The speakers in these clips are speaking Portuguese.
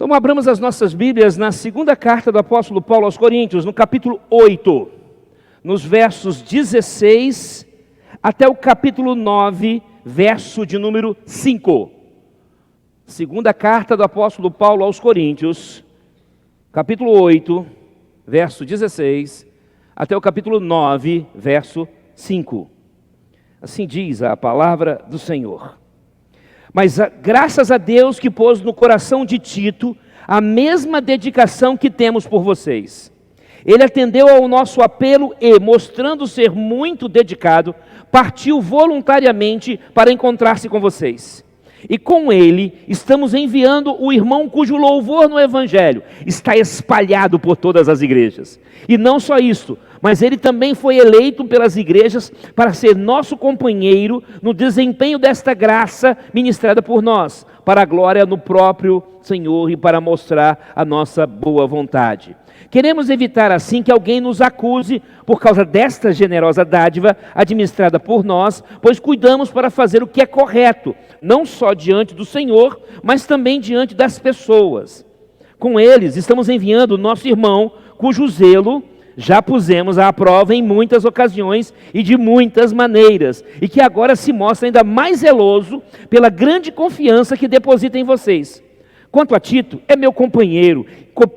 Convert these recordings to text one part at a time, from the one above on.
Então abramos as nossas Bíblias na segunda carta do apóstolo Paulo aos Coríntios, no capítulo 8, nos versos 16 até o capítulo 9, verso de número 5. Segunda carta do apóstolo Paulo aos Coríntios, capítulo 8, verso 16, até o capítulo 9, verso 5. Assim diz a palavra do Senhor. Mas graças a Deus que pôs no coração de Tito a mesma dedicação que temos por vocês. Ele atendeu ao nosso apelo e, mostrando ser muito dedicado, partiu voluntariamente para encontrar-se com vocês. E com ele estamos enviando o irmão cujo louvor no Evangelho está espalhado por todas as igrejas. E não só isso, mas ele também foi eleito pelas igrejas para ser nosso companheiro no desempenho desta graça ministrada por nós, para a glória no próprio Senhor e para mostrar a nossa boa vontade. Queremos evitar assim que alguém nos acuse por causa desta generosa dádiva administrada por nós, pois cuidamos para fazer o que é correto, não só diante do Senhor, mas também diante das pessoas. Com eles estamos enviando o nosso irmão, cujo zelo já pusemos à prova em muitas ocasiões e de muitas maneiras, e que agora se mostra ainda mais zeloso pela grande confiança que deposita em vocês. Quanto a Tito, é meu companheiro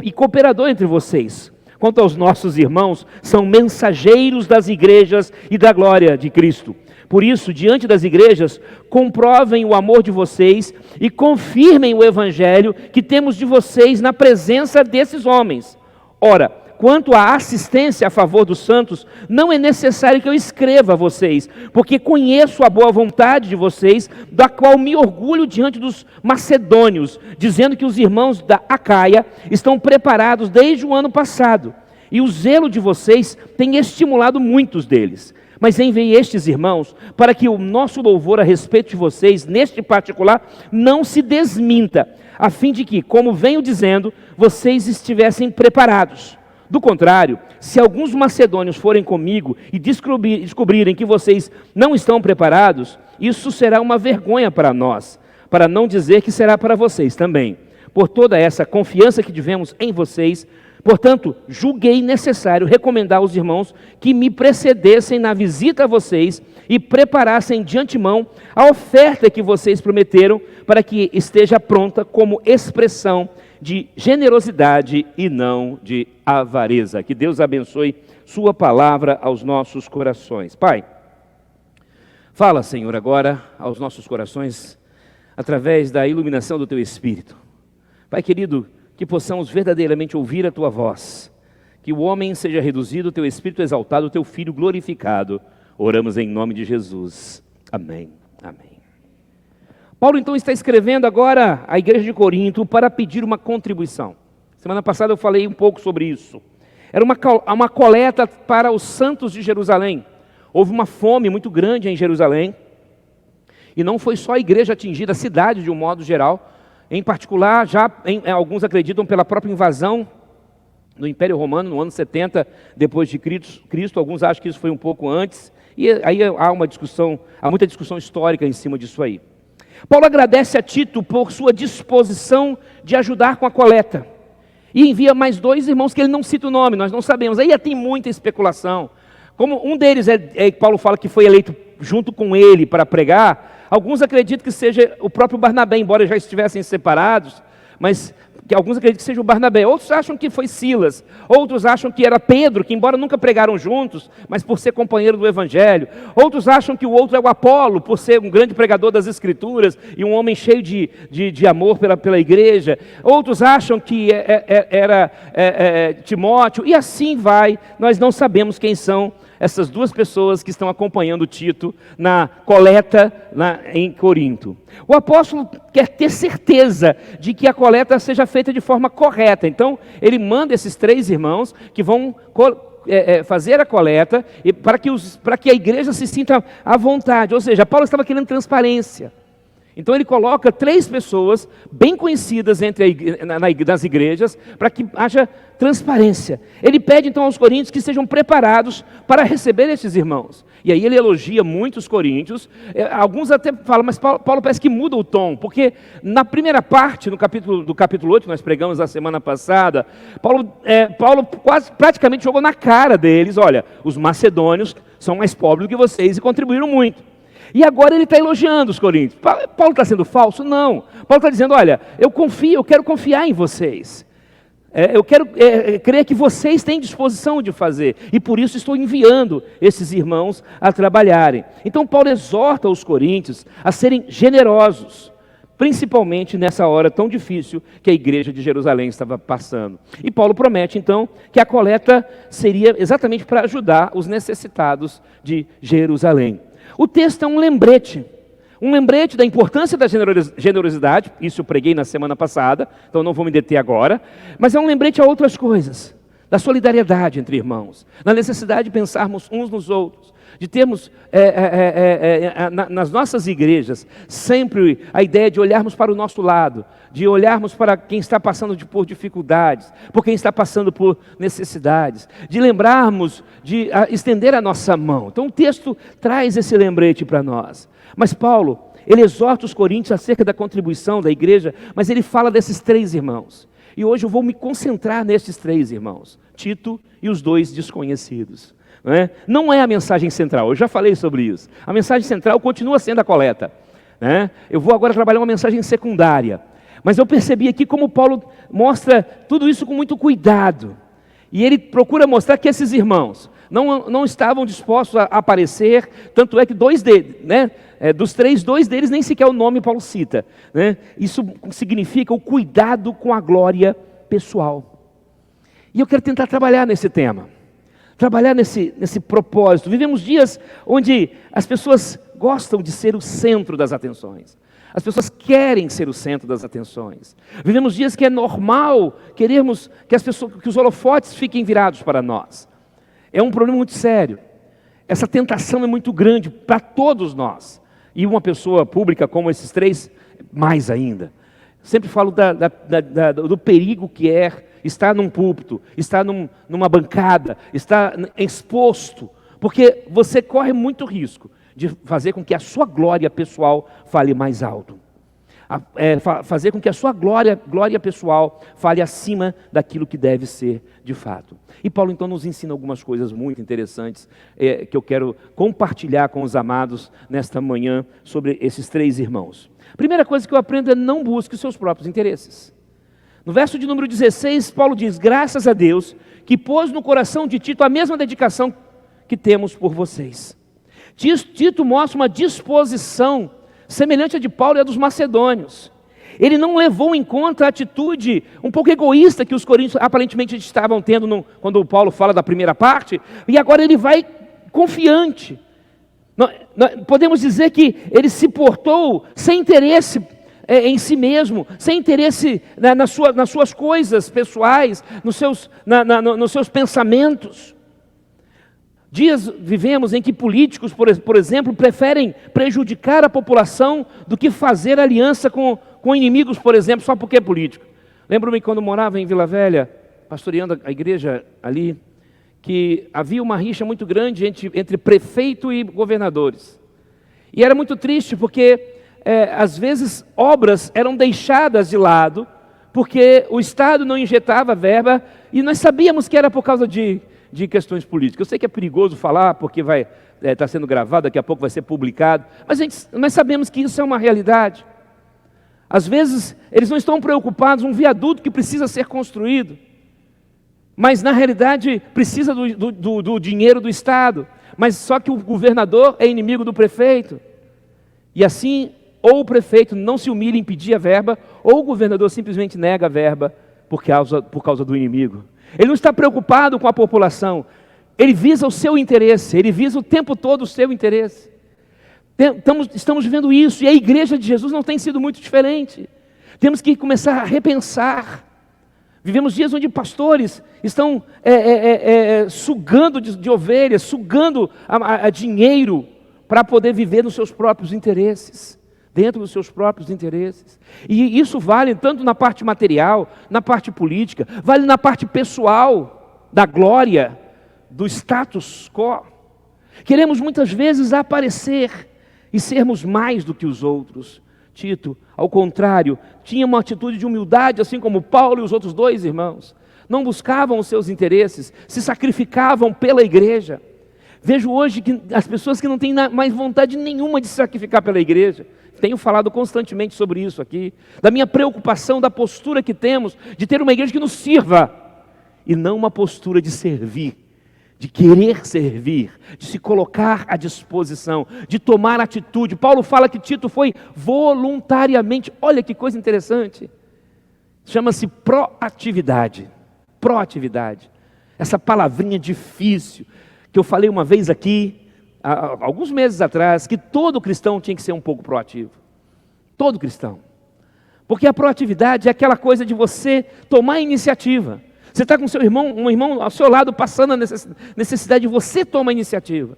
e cooperador entre vocês. Quanto aos nossos irmãos, são mensageiros das igrejas e da glória de Cristo. Por isso, diante das igrejas, comprovem o amor de vocês e confirmem o evangelho que temos de vocês na presença desses homens. Ora, quanto à assistência a favor dos santos, não é necessário que eu escreva a vocês, porque conheço a boa vontade de vocês, da qual me orgulho diante dos macedônios, dizendo que os irmãos da Acaia estão preparados desde o ano passado, e o zelo de vocês tem estimulado muitos deles. Mas enviei estes irmãos para que o nosso louvor a respeito de vocês, neste particular, não se desminta, a fim de que, como venho dizendo, vocês estivessem preparados. Do contrário, se alguns macedônios forem comigo e descobrirem que vocês não estão preparados, isso será uma vergonha para nós, para não dizer que será para vocês também. Por toda essa confiança que tivemos em vocês, portanto, julguei necessário recomendar aos irmãos que me precedessem na visita a vocês e preparassem de antemão a oferta que vocês prometeram para que esteja pronta como expressão de generosidade e não de avareza. Que Deus abençoe sua palavra aos nossos corações. Pai, fala, Senhor, agora aos nossos corações através da iluminação do Teu Espírito. Pai querido, que possamos verdadeiramente ouvir a Tua voz, que o homem seja reduzido, o Teu Espírito exaltado, o Teu Filho glorificado. Oramos em nome de Jesus. Amém. Amém. Paulo então está escrevendo agora à igreja de Corinto para pedir uma contribuição. Semana passada eu falei um pouco sobre isso. Era uma coleta para os santos de Jerusalém. Houve uma fome muito grande em Jerusalém. E não foi só a igreja atingida, a cidade de um modo geral. Em particular, alguns acreditam pela própria invasão do Império Romano no ano 70 depois de Cristo. Alguns acham que isso foi um pouco antes. E aí há muita discussão histórica em cima disso aí. Paulo agradece a Tito por sua disposição de ajudar com a coleta. E envia mais 2 irmãos que ele não cita o nome, nós não sabemos. Aí tem muita especulação. Como um deles Paulo fala que foi eleito junto com ele para pregar, alguns acreditam que seja o próprio Barnabé, embora já estivessem separados, mas que alguns acreditam que seja o Barnabé. Outros acham que foi Silas. Outros acham que era Pedro, que embora nunca pregaram juntos, mas por ser companheiro do Evangelho. Outros acham que o outro é o Apolo, por ser um grande pregador das Escrituras e um homem cheio de amor pela igreja. Outros acham que era Timóteo. E assim vai. Nós não sabemos quem são essas 2 pessoas que estão acompanhando Tito na coleta em Corinto. O apóstolo quer ter certeza de que a coleta seja feita de forma correta. Então, ele manda esses 3 irmãos que vão fazer a coleta para que a igreja se sinta à vontade. Ou seja, Paulo estava querendo transparência. Então ele coloca 3 pessoas bem conhecidas nas igrejas para que haja transparência. Ele pede então aos coríntios que sejam preparados para receber estes irmãos. E aí ele elogia muito os coríntios. Alguns até falam, mas Paulo parece que muda o tom, porque na primeira parte do capítulo 8, que nós pregamos na semana passada, Paulo praticamente jogou na cara deles: olha, os macedônios são mais pobres do que vocês e contribuíram muito. E agora ele está elogiando os coríntios. Paulo está sendo falso? Não. Paulo está dizendo: olha, eu quero confiar em vocês. Eu quero crer que vocês têm disposição de fazer, e por isso estou enviando esses irmãos a trabalharem. Então Paulo exorta os coríntios a serem generosos, principalmente nessa hora tão difícil que a igreja de Jerusalém estava passando. E Paulo promete então que a coleta seria exatamente para ajudar os necessitados de Jerusalém. O texto é um lembrete da importância da generosidade. Isso eu preguei na semana passada, então não vou me deter agora, mas é um lembrete a outras coisas, da solidariedade entre irmãos, da necessidade de pensarmos uns nos outros, de termos nas nossas igrejas sempre a ideia de olharmos para o nosso lado, de olharmos para quem está passando por dificuldades, por quem está passando por necessidades, de lembrarmos de estender a nossa mão. Então o texto traz esse lembrete para nós. Mas Paulo, ele exorta os coríntios acerca da contribuição da igreja, mas ele fala desses 3 irmãos. E hoje eu vou me concentrar nesses 3 irmãos, Tito e os 2 desconhecidos. Não é a mensagem central, eu já falei sobre isso. A mensagem central continua sendo a coleta. Eu vou agora trabalhar uma mensagem secundária. Mas eu percebi aqui como Paulo mostra tudo isso com muito cuidado. E ele procura mostrar que esses irmãos não estavam dispostos a aparecer, tanto é que 2 deles, dos 3, 2 deles nem sequer o nome Paulo cita. Isso significa o cuidado com a glória pessoal. E eu quero tentar trabalhar nesse tema, trabalhar nesse propósito. Vivemos dias onde as pessoas gostam de ser o centro das atenções. As pessoas querem ser o centro das atenções. Vivemos dias que é normal querermos que os holofotes fiquem virados para nós. É um problema muito sério. Essa tentação é muito grande para todos nós. E uma pessoa pública como esses 3, mais ainda. Sempre falo do perigo que é estar num púlpito, estar numa bancada, estar exposto. Porque você corre muito risco de fazer com que a sua glória pessoal fale mais alto. Fazer com que a sua glória pessoal fale acima daquilo que deve ser de fato. E Paulo então nos ensina algumas coisas muito interessantes que eu quero compartilhar com os amados nesta manhã sobre esses 3 irmãos. Primeira coisa que eu aprendo é: não busque os seus próprios interesses. No verso de número 16, Paulo diz: graças a Deus que pôs no coração de Tito a mesma dedicação que temos por vocês. Tito mostra uma disposição semelhante à de Paulo e à dos macedônios. Ele não levou em conta a atitude um pouco egoísta que os coríntios aparentemente estavam tendo quando Paulo fala da primeira parte, e agora ele vai confiante. Podemos dizer que ele se portou sem interesse em si mesmo, sem interesse nas suas coisas pessoais, nos seus pensamentos. Dias vivemos em que políticos, por exemplo, preferem prejudicar a população do que fazer aliança com inimigos, por exemplo, só porque é político. Lembro-me quando morava em Vila Velha, pastoreando a igreja ali, que havia uma rixa muito grande entre prefeito e governadores. E era muito triste porque, às vezes, obras eram deixadas de lado, porque o Estado não injetava verba, e nós sabíamos que era por causa de questões políticas. Eu sei que é perigoso falar, porque está sendo gravado, daqui a pouco vai ser publicado, mas nós sabemos que isso é uma realidade. Às vezes, eles não estão preocupados com um viaduto que precisa ser construído, mas na realidade precisa do dinheiro do Estado, mas só que o governador é inimigo do prefeito, e assim, ou o prefeito não se humilha em pedir a verba, ou o governador simplesmente nega a verba por causa do inimigo. Ele não está preocupado com a população, ele visa o seu interesse, ele visa o tempo todo o seu interesse. Estamos vivendo isso, e a igreja de Jesus não tem sido muito diferente. Temos que começar a repensar. Vivemos dias onde pastores estão sugando de ovelhas, sugando a dinheiro para poder viver nos seus próprios interesses, dentro dos seus próprios interesses. E isso vale tanto na parte material, na parte política, vale na parte pessoal, da glória, do status quo. Queremos muitas vezes aparecer e sermos mais do que os outros. Tito, ao contrário, tinha uma atitude de humildade, assim como Paulo e os outros dois irmãos. Não buscavam os seus interesses, se sacrificavam pela igreja. Vejo hoje que as pessoas que não têm mais vontade nenhuma de se sacrificar pela igreja. Tenho falado constantemente sobre isso aqui, da minha preocupação, da postura que temos, de ter uma igreja que nos sirva, e não uma postura de servir, de querer servir, de se colocar à disposição, de tomar atitude. Paulo fala que Tito foi voluntariamente, olha que coisa interessante, chama-se proatividade, proatividade, essa palavrinha difícil, que eu falei uma vez aqui, há alguns meses atrás, que todo cristão tinha que ser um pouco proativo. Todo cristão. Porque a proatividade é aquela coisa de você tomar a iniciativa. Você está com seu irmão, um irmão ao seu lado passando a necessidade de você tomar a iniciativa.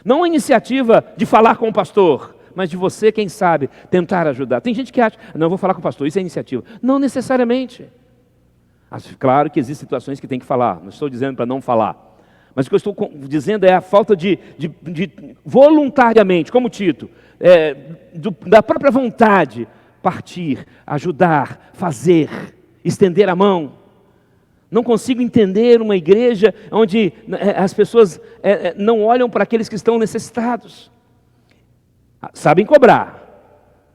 Não a iniciativa de falar com o pastor, mas de você, quem sabe, tentar ajudar. Tem gente que acha, não, eu vou falar com o pastor, isso é iniciativa. Não necessariamente. Claro que existem situações que tem que falar, não estou dizendo para não falar. Mas o que eu estou dizendo é a falta de voluntariamente, como Tito, da própria vontade, partir, ajudar, fazer, estender a mão. Não consigo entender uma igreja onde as pessoas não olham para aqueles que estão necessitados. Sabem cobrar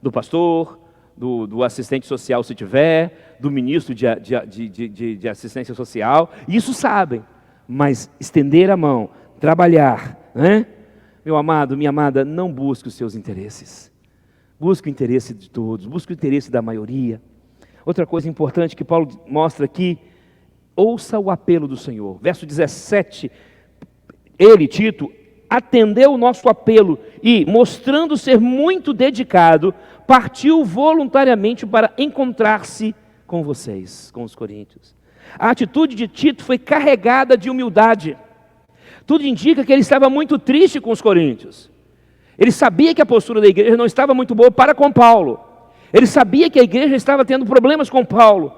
do pastor, do assistente social se tiver, do ministro de assistência social, isso sabem. Mas estender a mão, trabalhar, né? Meu amado, minha amada, não busque os seus interesses. Busque o interesse de todos, busque o interesse da maioria. Outra coisa importante que Paulo mostra aqui, ouça o apelo do Senhor. Verso 17, ele, Tito, atendeu o nosso apelo e, mostrando ser muito dedicado, partiu voluntariamente para encontrar-se com vocês, com os coríntios. A atitude de Tito foi carregada de humildade. Tudo indica que ele estava muito triste com os coríntios. Ele sabia que a postura da igreja não estava muito boa para com Paulo. Ele sabia que a igreja estava tendo problemas com Paulo.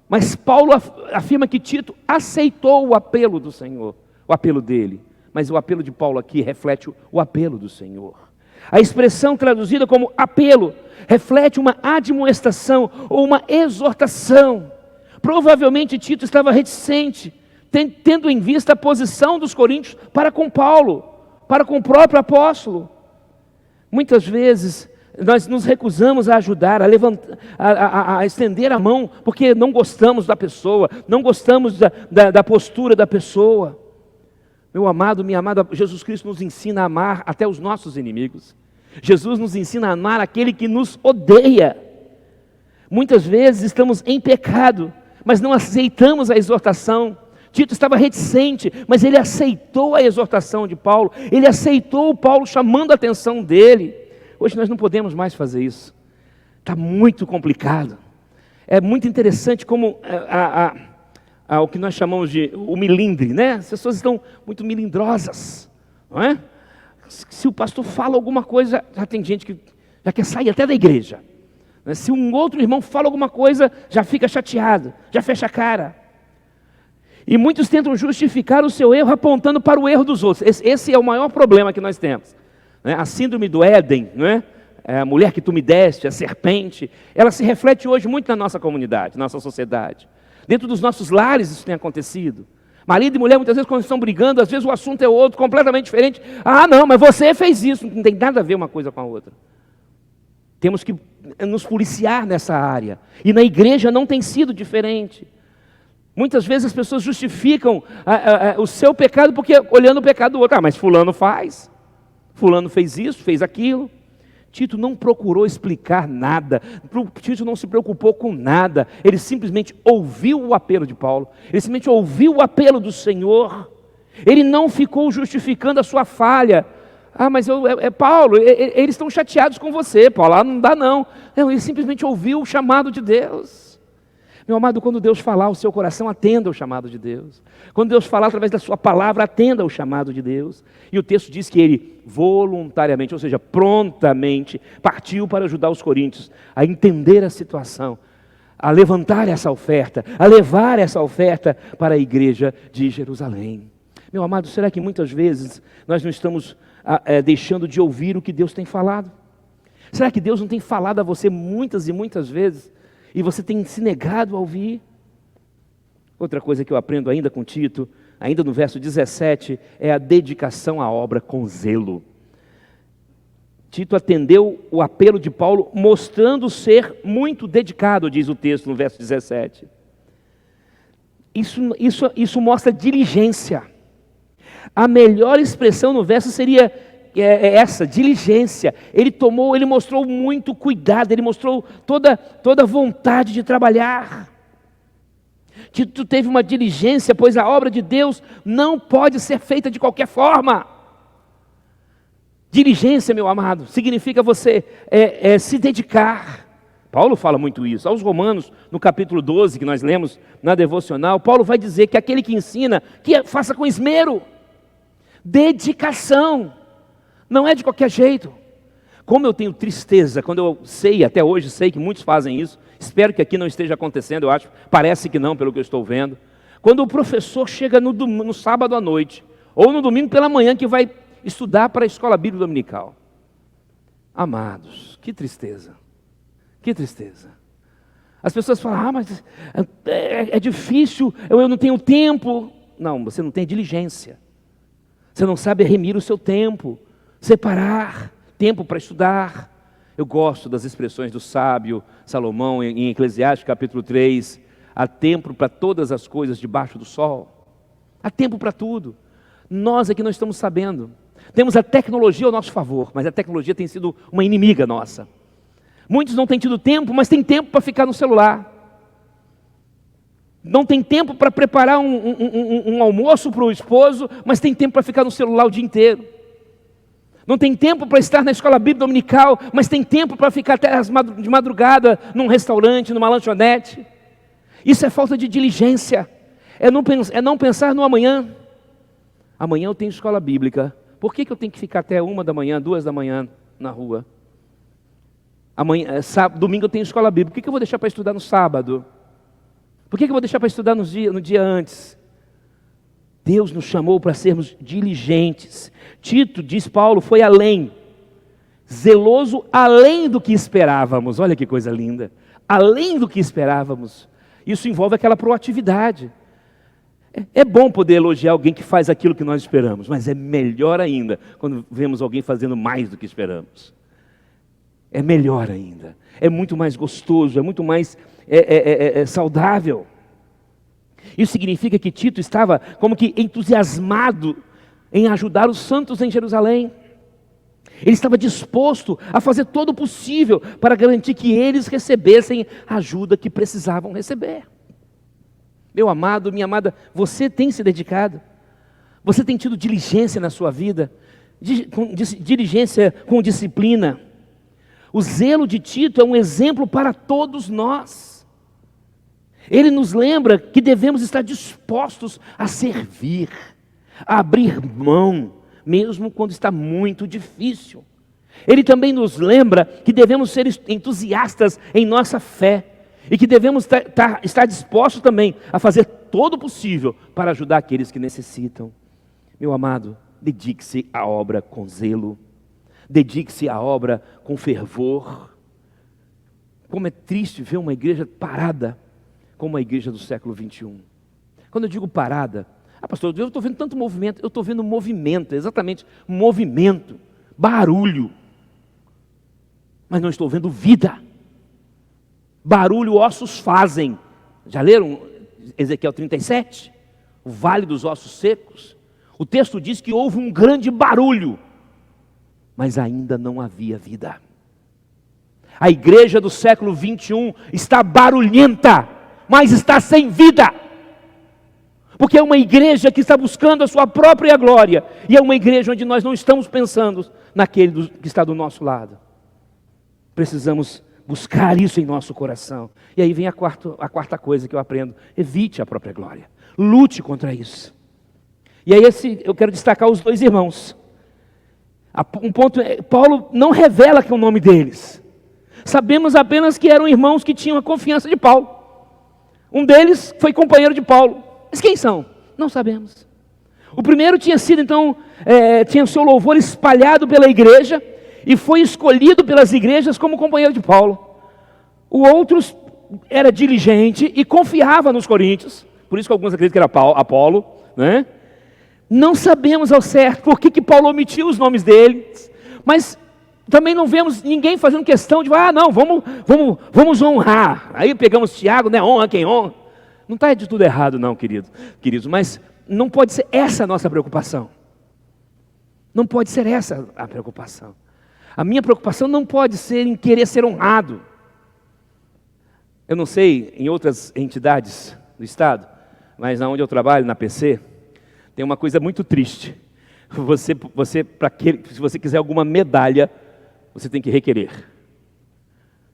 Mas Paulo afirma que Tito aceitou o apelo do Senhor, o apelo dele. Mas o apelo de Paulo aqui reflete o apelo do Senhor. A expressão traduzida como apelo reflete uma admoestação ou uma exortação. Provavelmente Tito estava reticente, tendo em vista a posição dos coríntios para com Paulo, para com o próprio apóstolo. Muitas vezes nós nos recusamos a ajudar, a estender a mão, porque não gostamos da pessoa, não gostamos da postura da pessoa. Meu amado, minha amada, Jesus Cristo nos ensina a amar até os nossos inimigos. Jesus nos ensina a amar aquele que nos odeia. Muitas vezes estamos em pecado, mas não aceitamos a exortação. Tito estava reticente, mas ele aceitou a exortação de Paulo, ele aceitou Paulo chamando a atenção dele. Hoje nós não podemos mais fazer isso, está muito complicado. É muito interessante como o que nós chamamos de o milindre, né? As pessoas estão muito milindrosas, não é? Se o pastor fala alguma coisa, já tem gente que já quer sair até da igreja. Se um outro irmão fala alguma coisa, já fica chateado, já fecha a cara. E muitos tentam justificar o seu erro apontando para o erro dos outros. Esse é o maior problema que nós temos. A síndrome do Éden, não é? A mulher que tu me deste, a serpente, ela se reflete hoje muito na nossa comunidade, na nossa sociedade. Dentro dos nossos lares isso tem acontecido. Marido e mulher muitas vezes quando estão brigando, às vezes o assunto é outro, completamente diferente. Ah não, mas você fez isso, não tem nada a ver uma coisa com a outra. Temos que nos policiar nessa área. E na igreja não tem sido diferente. Muitas vezes as pessoas justificam o seu pecado porque olhando o pecado do outro. Ah, mas fulano faz. Fulano fez isso, fez aquilo. Tito não procurou explicar nada. Tito não se preocupou com nada. Ele simplesmente ouviu o apelo de Paulo. Ele simplesmente ouviu o apelo do Senhor. Ele não ficou justificando a sua falha. Ah, mas Paulo, eles estão chateados com você, Paulo, não dá não. Não, ele simplesmente ouviu o chamado de Deus. Meu amado, quando Deus falar ao seu coração, atenda ao chamado de Deus. Quando Deus falar através da sua palavra, atenda ao chamado de Deus. E o texto diz que ele voluntariamente, ou seja, prontamente, partiu para ajudar os coríntios a entender a situação, a levantar essa oferta, a levar essa oferta para a igreja de Jerusalém. Meu amado, será que muitas vezes nós não estamos deixando de ouvir o que Deus tem falado? Será que Deus não tem falado a você muitas e muitas vezes e você tem se negado a ouvir? Outra coisa que eu aprendo ainda com Tito, ainda no verso 17, é a dedicação à obra com zelo. Tito atendeu o apelo de Paulo, mostrando ser muito dedicado, diz o texto no verso 17. Isso mostra diligência. A melhor expressão no verso seria essa, diligência. Ele mostrou muito cuidado, ele mostrou toda vontade de trabalhar. Tito teve uma diligência, pois a obra de Deus não pode ser feita de qualquer forma. Diligência, meu amado, significa você se dedicar. Paulo fala muito isso. Aos Romanos, no capítulo 12, que nós lemos na devocional, Paulo vai dizer que aquele que ensina, faça com esmero. Dedicação. Não é de qualquer jeito. Como eu tenho tristeza, quando eu sei, até hoje sei que muitos fazem isso, espero que aqui não esteja acontecendo, parece que não, pelo que eu estou vendo. Quando o professor chega no sábado à noite, ou no domingo pela manhã, que vai estudar para a escola bíblica dominical. Amados, que tristeza. Que tristeza. As pessoas falam, mas é difícil, eu não tenho tempo. Não, você não tem diligência. Você não sabe remir o seu tempo, separar tempo para estudar. Eu gosto das expressões do sábio Salomão em Eclesiastes capítulo 3. Há tempo para todas as coisas debaixo do sol. Há tempo para tudo. Nós aqui não estamos sabendo. Temos a tecnologia ao nosso favor, mas a tecnologia tem sido uma inimiga nossa. Muitos não têm tido tempo, mas têm tempo para ficar no celular. Não tem tempo para preparar um almoço para o esposo, mas tem tempo para ficar no celular o dia inteiro. Não tem tempo para estar na escola bíblica dominical, mas tem tempo para ficar até de madrugada num restaurante, numa lanchonete. Isso é falta de diligência. É não pensar no amanhã. Amanhã eu tenho escola bíblica. Por que eu tenho que ficar até 1 da manhã, 2 da manhã na rua? Domingo eu tenho escola bíblica. Por que eu vou deixar para estudar no sábado? Por que eu vou deixar para estudar no dia antes? Deus nos chamou para sermos diligentes. Tito, diz Paulo, foi além. Zeloso além do que esperávamos. Olha que coisa linda. Além do que esperávamos. Isso envolve aquela proatividade. É bom poder elogiar alguém que faz aquilo que nós esperamos, mas é melhor ainda quando vemos alguém fazendo mais do que esperamos. É melhor ainda, é muito mais gostoso, é muito mais saudável. Isso significa que Tito estava como que entusiasmado em ajudar os santos em Jerusalém. Ele estava disposto a fazer todo o possível para garantir que eles recebessem a ajuda que precisavam receber. Meu amado, minha amada, você tem se dedicado? Você tem tido diligência na sua vida? Diligência com disciplina? O zelo de Tito é um exemplo para todos nós. Ele nos lembra que devemos estar dispostos a servir, a abrir mão, mesmo quando está muito difícil. Ele também nos lembra que devemos ser entusiastas em nossa fé e que devemos estar dispostos também a fazer todo o possível para ajudar aqueles que necessitam. Meu amado, dedique-se à obra com zelo, dedique-se à obra com fervor. Como é triste ver uma igreja parada como a igreja do século 21. Quando eu digo parada, pastor, eu estou vendo tanto movimento, eu estou vendo movimento, exatamente, movimento, barulho, mas não estou vendo vida. Barulho ossos fazem. Já leram Ezequiel 37? O vale dos ossos secos. O texto diz que houve um grande barulho, mas ainda não havia vida. A igreja do século 21 está barulhenta, mas está sem vida. Porque é uma igreja que está buscando a sua própria glória. E é uma igreja onde nós não estamos pensando naquele que está do nosso lado. Precisamos buscar isso em nosso coração. E aí vem a quarta coisa que eu aprendo. Evite a própria glória. Lute contra isso. E aí eu quero destacar os dois irmãos. Um ponto, Paulo não revela que é o nome deles. Sabemos apenas que eram irmãos que tinham a confiança de Paulo. Um deles foi companheiro de Paulo. Mas quem são? Não sabemos. O primeiro tinha sido, então, tinha o seu louvor espalhado pela igreja e foi escolhido pelas igrejas como companheiro de Paulo. O outro era diligente e confiava nos coríntios, por isso que alguns acreditam que era Apolo, né? Não sabemos ao certo por que Paulo omitiu os nomes deles, mas também não vemos ninguém fazendo questão de, não, vamos honrar. Aí pegamos Tiago, né? Honra quem honra. Não está de tudo errado não, queridos, mas não pode ser essa a nossa preocupação. Não pode ser essa a preocupação. A minha preocupação não pode ser em querer ser honrado. Eu não sei em outras entidades do Estado, mas na onde eu trabalho, na PC, tem uma coisa muito triste. Se você quiser alguma medalha, você tem que requerer.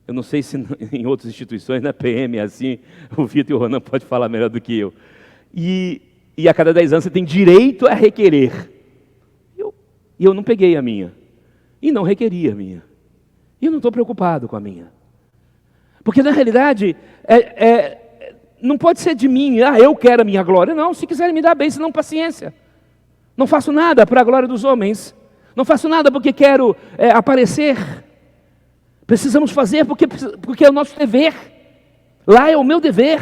Eu não sei se em outras instituições, na PM é assim, o Vitor e o Ronan podem falar melhor do que eu. E a cada 10 anos você tem direito a requerer. E eu não peguei a minha. E não requeri a minha. E eu não estou preocupado com a minha. Porque na realidade, não pode ser de mim, eu quero a minha glória. Não, se quiserem me dar bem, senão paciência. Não faço nada para a glória dos homens. Não faço nada porque quero aparecer. Precisamos fazer porque é o nosso dever. Lá é o meu dever.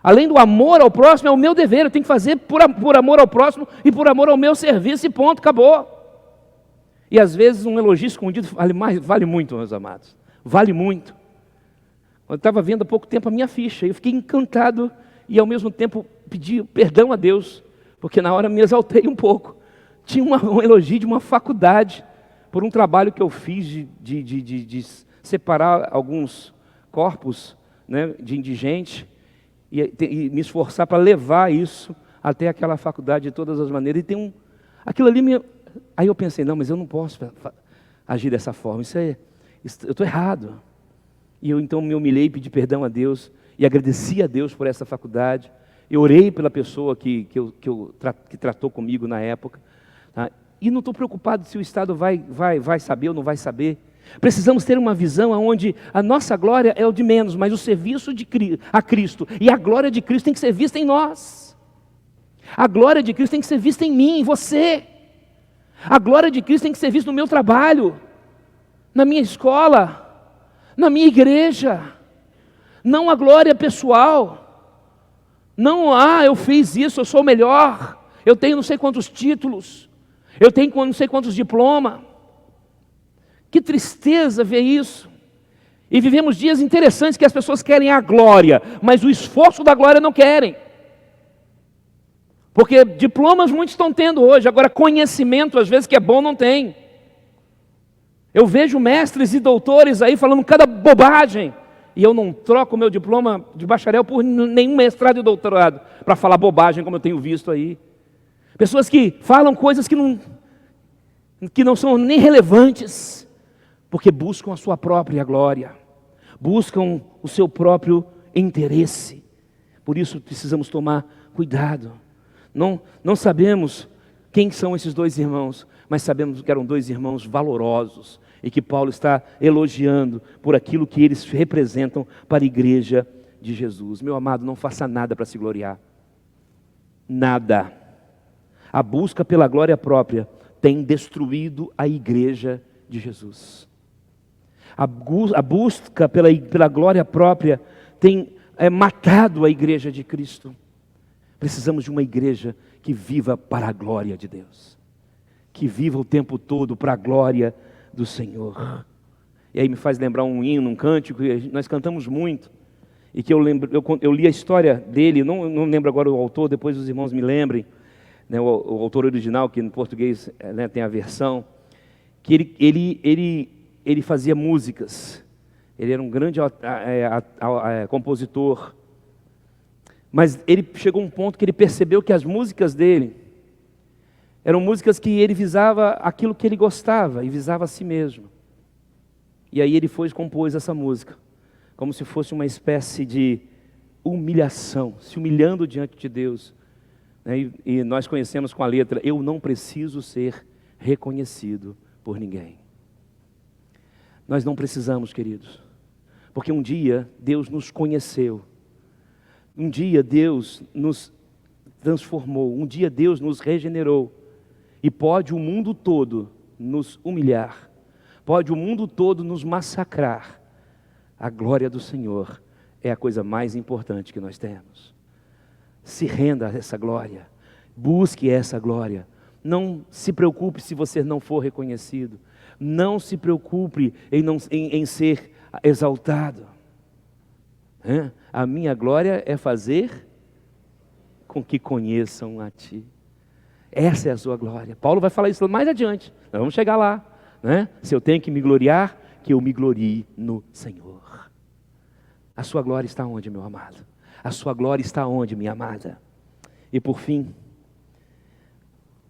Além do amor ao próximo, é o meu dever. Eu tenho que fazer por amor ao próximo e por amor ao meu serviço e ponto, acabou. E às vezes um elogio escondido vale muito, meus amados. Vale muito. Eu estava vendo há pouco tempo a minha ficha, eu fiquei encantado e ao mesmo tempo pedi perdão a Deus, porque na hora me exaltei um pouco. Tinha um elogio de uma faculdade, por um trabalho que eu fiz de separar alguns corpos, né, de indigente, e me esforçar para levar isso até aquela faculdade de todas as maneiras. E aquilo ali Aí eu pensei, não, mas eu não posso agir dessa forma, eu estou errado. E eu então me humilhei, pedi perdão a Deus e agradeci a Deus por essa faculdade. Eu orei pela pessoa que tratou comigo na época. Tá? E não estou preocupado se o Estado vai saber ou não vai saber. Precisamos ter uma visão onde a nossa glória é o de menos, mas o serviço a Cristo e a glória de Cristo tem que ser vista em nós. A glória de Cristo tem que ser vista em mim, em você. A glória de Cristo tem que ser vista no meu trabalho, na minha escola, na minha igreja. Não a glória pessoal. Não, eu fiz isso, eu sou o melhor. Eu tenho não sei quantos títulos. Eu tenho não sei quantos diplomas. Que tristeza ver isso. E vivemos dias interessantes que as pessoas querem a glória, mas o esforço da glória não querem. Porque diplomas muitos estão tendo hoje, agora conhecimento às vezes que é bom não tem. Eu vejo mestres e doutores aí falando cada bobagem, e eu não troco meu diploma de bacharel por nenhum mestrado e doutorado, para falar bobagem como eu tenho visto aí. Pessoas que falam coisas que não são nem relevantes, porque buscam a sua própria glória, buscam o seu próprio interesse. Por isso precisamos tomar cuidado. Não sabemos quem são esses dois irmãos, mas sabemos que eram dois irmãos valorosos e que Paulo está elogiando por aquilo que eles representam para a igreja de Jesus. Meu amado, não faça nada para se gloriar. Nada. A busca pela glória própria tem destruído a igreja de Jesus. A busca pela glória própria tem matado a igreja de Cristo. Precisamos de uma igreja que viva para a glória de Deus, que viva o tempo todo para a glória do Senhor. E aí me faz lembrar um hino, um cântico que nós cantamos muito, e que eu li a história dele, não lembro agora o autor, depois os irmãos me lembrem, né, o autor original, que no português, né, tem a versão, que ele fazia músicas, ele era um grande compositor. Mas ele chegou a um ponto que ele percebeu que as músicas dele eram músicas que ele visava aquilo que ele gostava e visava a si mesmo. E aí ele foi e compôs essa música, como se fosse uma espécie de humilhação, se humilhando diante de Deus. E nós conhecemos com a letra: eu não preciso ser reconhecido por ninguém. Nós não precisamos, queridos, porque um dia Deus nos conheceu. Um dia Deus nos transformou, um dia Deus nos regenerou. E pode o mundo todo nos humilhar, pode o mundo todo nos massacrar. A glória do Senhor é a coisa mais importante que nós temos. Se renda a essa glória, busque essa glória. Não se preocupe se você não for reconhecido. Não se preocupe em ser exaltado. A minha glória é fazer com que conheçam a Ti. Essa é a sua glória. Paulo vai falar isso mais adiante. Nós vamos chegar lá. Se eu tenho que me gloriar, que eu me glorie no Senhor. A sua glória está onde, meu amado? A sua glória está onde, minha amada? E por fim,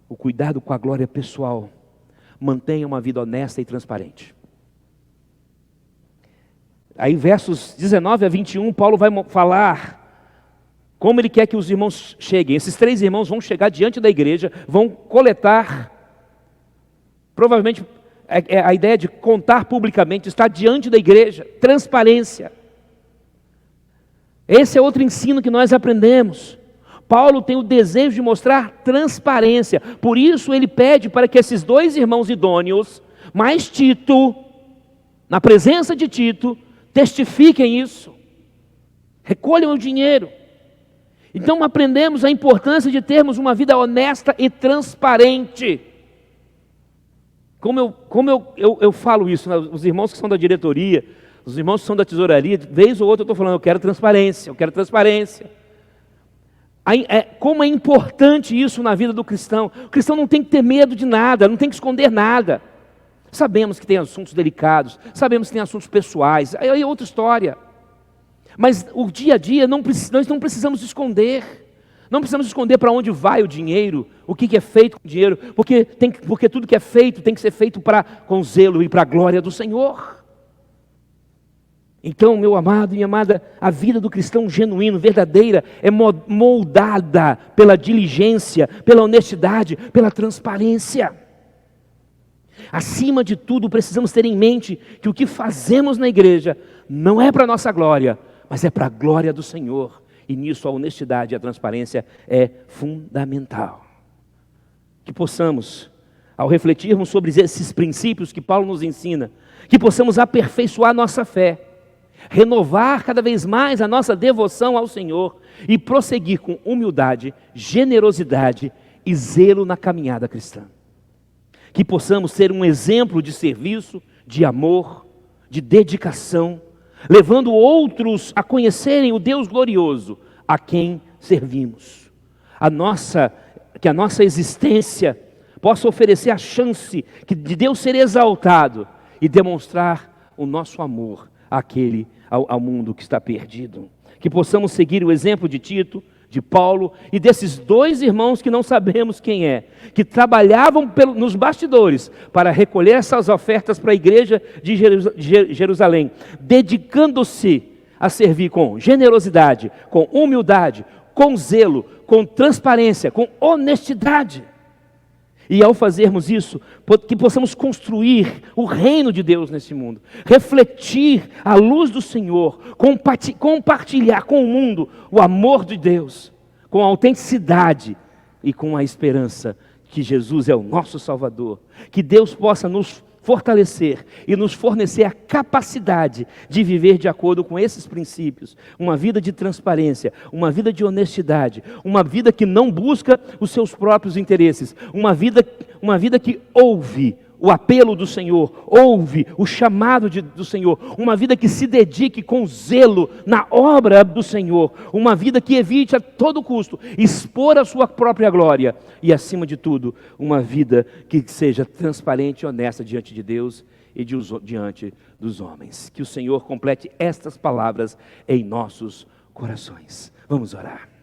o cuidado com a glória pessoal. Mantenha uma vida honesta e transparente. Aí versos 19 a 21, Paulo vai falar como ele quer que os irmãos cheguem. Esses 3 irmãos vão chegar diante da igreja, vão coletar, provavelmente a ideia de contar publicamente, estar diante da igreja, transparência. Esse é outro ensino que nós aprendemos. Paulo tem o desejo de mostrar transparência, por isso ele pede para que esses 2 irmãos idôneos, mais Tito, na presença de Tito, testifiquem isso, recolham o dinheiro. Então aprendemos a importância de termos uma vida honesta e transparente. Como eu falo isso, né? Os irmãos que são da diretoria, os irmãos que são da tesouraria, vez ou outra eu estou falando, eu quero transparência. Como é importante isso na vida do cristão. O cristão não tem que ter medo de nada, não tem que esconder nada. Sabemos que tem assuntos delicados, sabemos que tem assuntos pessoais, aí é outra história. Mas o dia a dia, nós não precisamos esconder. Não precisamos esconder para onde vai o dinheiro, o que é feito com o dinheiro, porque tudo que é feito tem que ser feito com zelo e para a glória do Senhor. Então, meu amado e minha amada, a vida do cristão genuíno, verdadeira, é moldada pela diligência, pela honestidade, pela transparência. Acima de tudo, precisamos ter em mente que o que fazemos na igreja não é para a nossa glória, mas é para a glória do Senhor. E nisso a honestidade e a transparência é fundamental. Que possamos, ao refletirmos sobre esses princípios que Paulo nos ensina, que possamos aperfeiçoar nossa fé, renovar cada vez mais a nossa devoção ao Senhor e prosseguir com humildade, generosidade e zelo na caminhada cristã. Que possamos ser um exemplo de serviço, de amor, de dedicação, levando outros a conhecerem o Deus glorioso a quem servimos. Que a nossa existência possa oferecer a chance de Deus ser exaltado e demonstrar o nosso amor ao mundo que está perdido. Que possamos seguir o exemplo de Tito, de Paulo e desses 2 irmãos que não sabemos quem é, que trabalhavam nos bastidores para recolher essas ofertas para a igreja de Jerusalém, dedicando-se a servir com generosidade, com humildade, com zelo, com transparência, com honestidade. E ao fazermos isso, que possamos construir o reino de Deus nesse mundo, refletir a luz do Senhor, compartilhar com o mundo o amor de Deus, com a autenticidade e com a esperança que Jesus é o nosso Salvador. Que Deus possa nos fortalecer e nos fornecer a capacidade de viver de acordo com esses princípios, uma vida de transparência, uma vida de honestidade, uma vida que não busca os seus próprios interesses, uma vida que ouve o apelo do Senhor, ouve o chamado do Senhor, uma vida que se dedique com zelo na obra do Senhor, uma vida que evite a todo custo expor a sua própria glória e, acima de tudo, uma vida que seja transparente e honesta diante de Deus e diante dos homens. Que o Senhor complete estas palavras em nossos corações. Vamos orar.